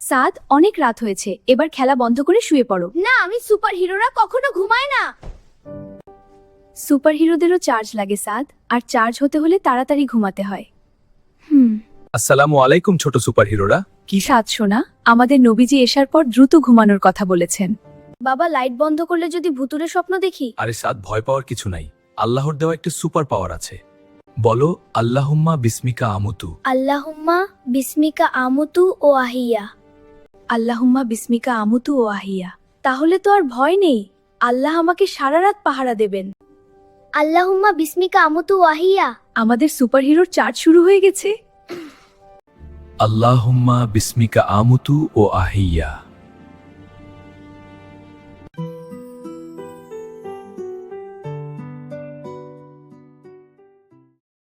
সাদ, অনেক রাত হয়েছে, এবার খেলা বন্ধ করে শুয়ে পড়ো। না, আমি সুপার হিরোরা কখনো ঘুমায় না। সুপার হিরোদেরও চার্জ লাগে সাদ, আর চার্জ হতে হলে তাড়াতাড়ি ঘুমাতে হয়। আসসালামু আলাইকুম ছোট সুপারহিরোরা। কি সাদ শোনা, আমাদের নবীজি এসার পর দ্রুত ঘুমানোর কথা বলেছেন। বাবা, লাইট বন্ধ করলে যদি ভুতুরে স্বপ্ন দেখি? আরে সাদ, ভয় পাওয়ার কিছু নাই। আল্লাহর দেওয়া একটা সুপার পাওয়ার আছে। বলো আল্লাহুম্মা বিসমিকা আমুতু। আল্লাহুম্মা বিসমিকা আমুতু ও আহিয়া। আল্লাহুম্মা বিসমিকা আমুতু ও আহিয়া। তাহলে তো আর ভয় নেই, আল্লাহ আমাকে সারা রাত পাহারা দেবেন। আল্লাহুম্মা বিসমিকা আমুতু ও আহিয়া। আমাদের সুপারহিরোর চার্জ শুরু হয়ে গেছে। আল্লাহুম্মা বিসমিকা আমুতু ও আহিয়া।